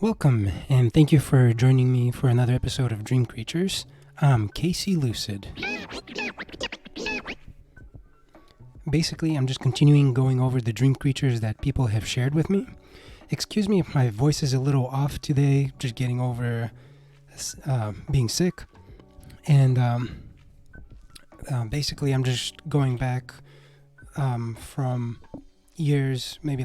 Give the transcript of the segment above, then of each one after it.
Welcome, and thank you for joining me for another episode of Dream Creatures. I'm Casey Lucid. Basically, I'm just continuing going over the dream creatures that people have shared with me. Excuse me if my voice is a little off today, just getting over being sick. And basically, I'm just going back from years, maybe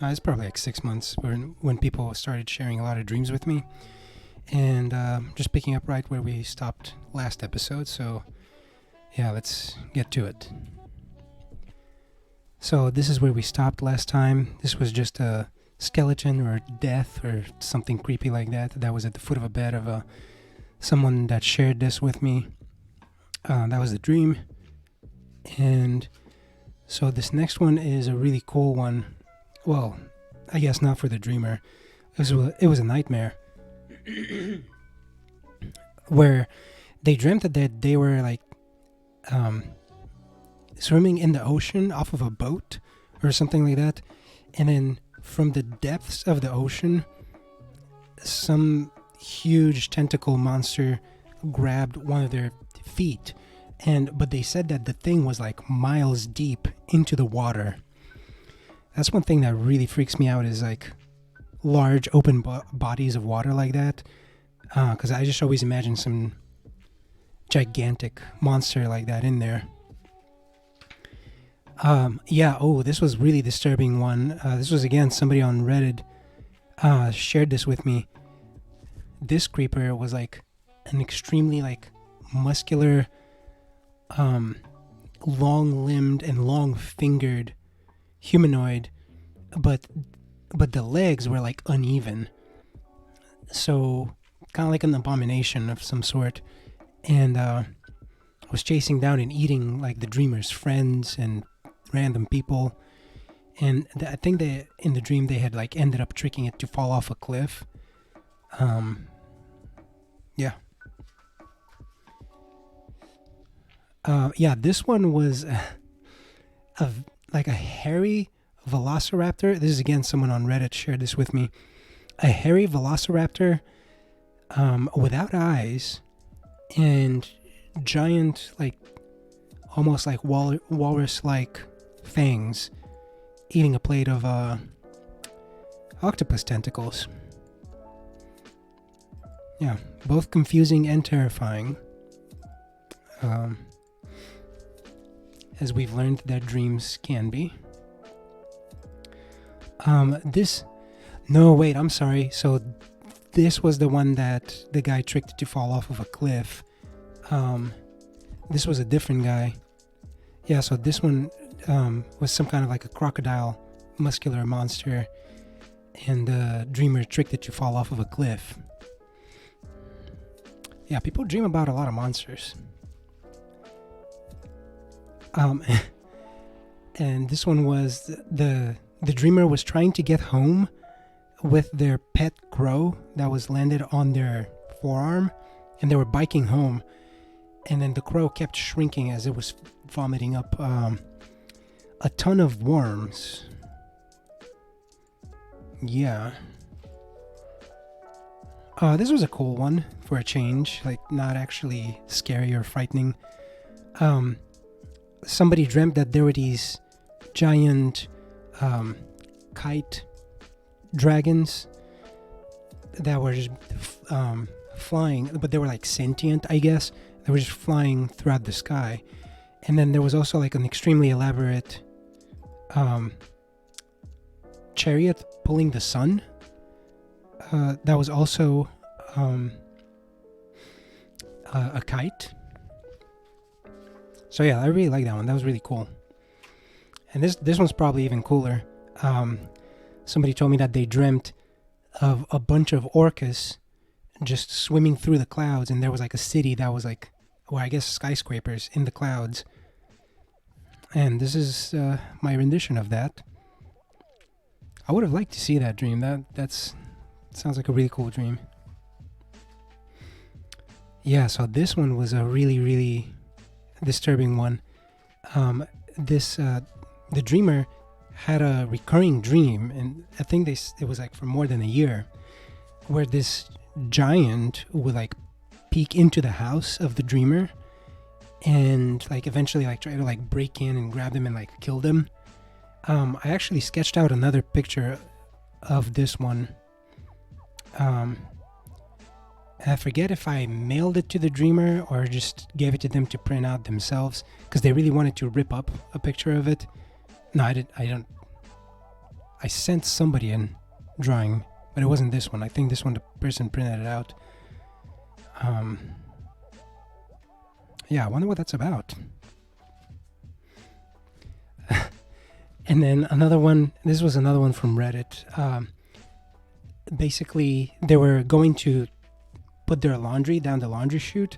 it's probably like 6 months when people started sharing a lot of dreams with me. And just picking up right where we stopped last episode. So, yeah, let's get to it. So this is where we stopped last time. This was just a skeleton or death or something creepy like that. That was at the foot of a bed of someone that shared this with me. That was the dream. And so this next one is a really cool one. Well, I guess not for the dreamer. It was a nightmare where they dreamt that they were swimming in the ocean off of a boat or something like that, and then from the depths of the ocean, some huge tentacle monster grabbed one of their feet, but they said that the thing was like miles deep into the water. That's one thing that really freaks me out is like large open bodies of water like that, because I just always imagine some gigantic monster like that in there. This was really disturbing one. This was again somebody on Reddit shared this with me. This creeper was like an extremely muscular, long-limbed and long-fingered humanoid, but the legs were like uneven, so kind of like an abomination of some sort, and was chasing down and eating like the dreamer's friends and random people. And I think that in the dream they had ended up tricking it to fall off a cliff. This one was a hairy velociraptor. This is again someone on Reddit shared this with me. A hairy velociraptor without eyes and giant, almost like walrus-like fangs, eating a plate of octopus tentacles. Yeah, both confusing and terrifying. As we've learned that dreams can be. I'm sorry. So this was the one that the guy tricked to fall off of a cliff. This was a different guy. Yeah, so this one was some kind of like a crocodile muscular monster, and the dreamer tricked it to fall off of a cliff. Yeah, people dream about a lot of monsters. And this one was the dreamer was trying to get home with their pet crow that was landed on their forearm, and they were biking home, and then the crow kept shrinking as it was vomiting up a ton of worms. Yeah. This was a cool one for a change, not actually scary or frightening. Somebody dreamt that there were these giant kite dragons that were just flying, but they were sentient, I guess. They were just flying throughout the sky. And then there was also an extremely elaborate chariot pulling the sun. That was also a kite. So yeah, I really like that one. That was really cool. And this one's probably even cooler. Somebody told me that they dreamt of a bunch of orcas just swimming through the clouds, and there was a city that was I guess skyscrapers in the clouds. And this is my rendition of that. I would have liked to see that dream. That sounds like a really cool dream. Yeah, so this one was a really, really disturbing one. The dreamer had a recurring dream, and I think it was for more than a year, where this giant would like peek into the house of the dreamer and like eventually like try to like break in and grab them and like kill them. I actually sketched out another picture of this one. I forget if I mailed it to the dreamer or just gave it to them to print out themselves because they really wanted to rip up a picture of it. No, I don't. I sent somebody a drawing, but it wasn't this one. I think this one the person printed it out. Yeah, I wonder what that's about. And then another one, this was another one from Reddit. Basically, they were going to put their laundry down the laundry chute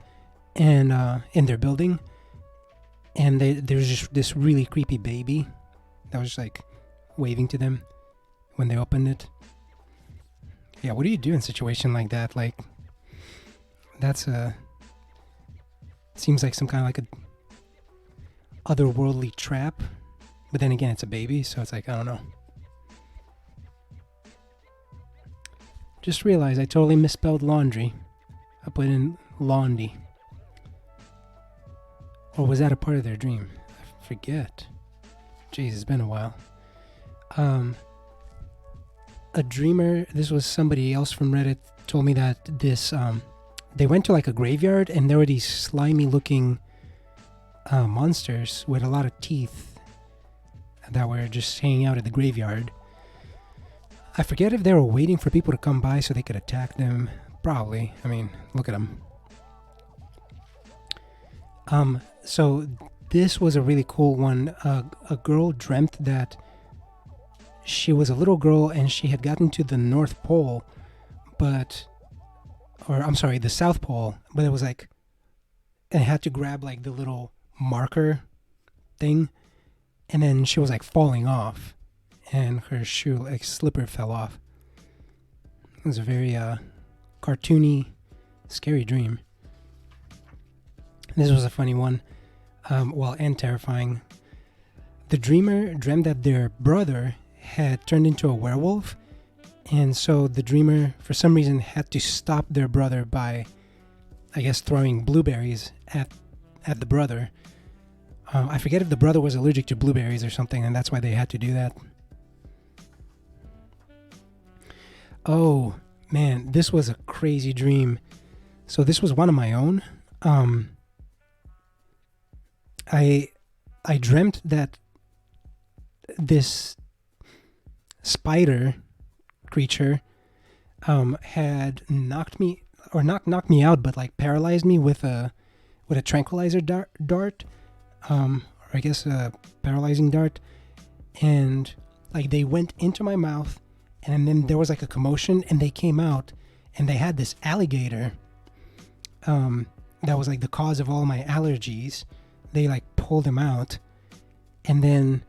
and in their building. And there was just this really creepy baby that was just like waving to them when they opened it. Yeah, what do you do in a situation like that? Like, that's seems like some kind of like a otherworldly trap. But then again, it's a baby, so it's like, I don't know. Just realized I totally misspelled laundry. I put in laundy. Or was that a part of their dream? I forget. Jeez, it's been a while. A dreamer, this was somebody else from Reddit, told me that this, they went to like a graveyard and there were these slimy looking monsters with a lot of teeth that were just hanging out at the graveyard. I forget if they were waiting for people to come by so they could attack them. Probably. I mean, look at them. So this was a really cool one. A girl dreamt that she was a little girl and she had gotten to the North Pole, the South Pole, but it was like, and had to grab like the little marker thing, and then she was like falling off, and her shoe, like slipper, fell off. It was a very cartoony, scary dream. This was a funny one, and terrifying. The dreamer dreamed that their brother had turned into a werewolf, and so the dreamer, for some reason, had to stop their brother by, I guess, throwing blueberries at the brother. I forget if the brother was allergic to blueberries or something, and that's why they had to do that. Oh, man, this was a crazy dream. So this was one of my own. I dreamt that this spider creature had knocked me out, but like paralyzed me with a tranquilizer dart, or I guess a paralyzing dart, and like they went into my mouth, and then there was like a commotion, and they came out, and they had this alligator that was like the cause of all my allergies. They like pulled him out, and then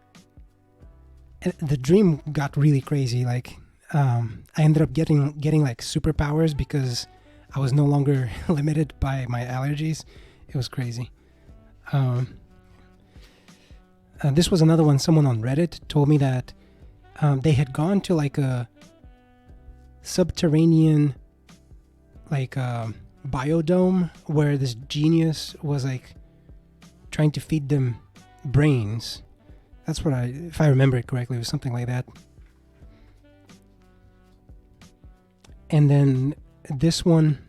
the dream got really crazy. Like I ended up getting like superpowers because I was no longer limited by my allergies. It was crazy. This was another one. Someone on Reddit told me that they had gone to like a subterranean like biodome where this genius was like trying to feed them brains. That's what if I remember it correctly, it was something like that. And then this one,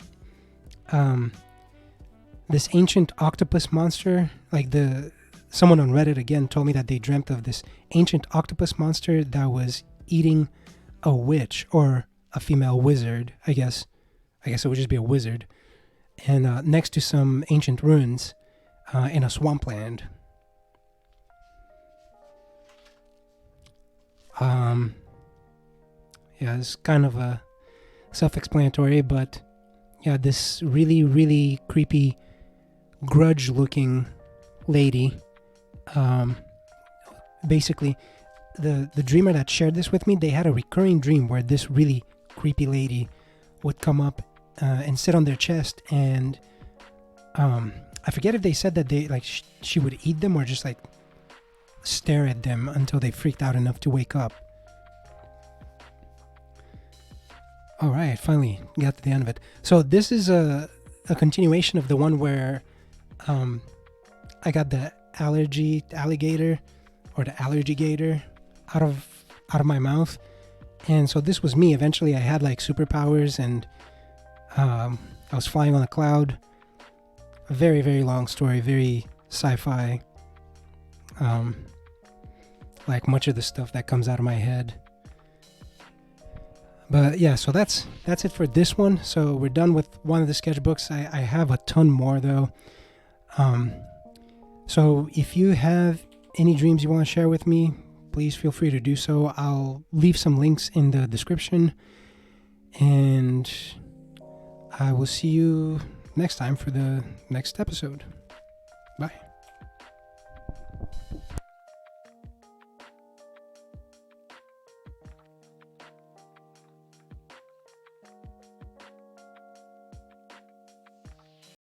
this ancient octopus monster, like someone on Reddit again told me that they dreamt of this ancient octopus monster that was eating a witch or a female wizard. I guess it would just be a wizard, and next to some ancient ruins in a swampland. Yeah, it's kind of a self-explanatory, but yeah, this really, really creepy, grudge-looking lady. Basically, the dreamer that shared this with me, they had a recurring dream where this really creepy lady would come up and sit on their chest, and I forget if they said that they like she would eat them or just like stare at them until they freaked out enough to wake up. All right, finally got to the end of it. So this is a continuation of the one where I got the alligator or the allergy gator out of my mouth. And so this was me. Eventually I had like superpowers, and I was flying on a cloud. A very, very long story, very sci-fi. Like much of the stuff that comes out of my head. But yeah, so that's it for this one. So we're done with one of the sketchbooks. I have a ton more though. So if you have any dreams you want to share with me, please feel free to do so. I'll leave some links in the description, and I will see you next time for the next episode.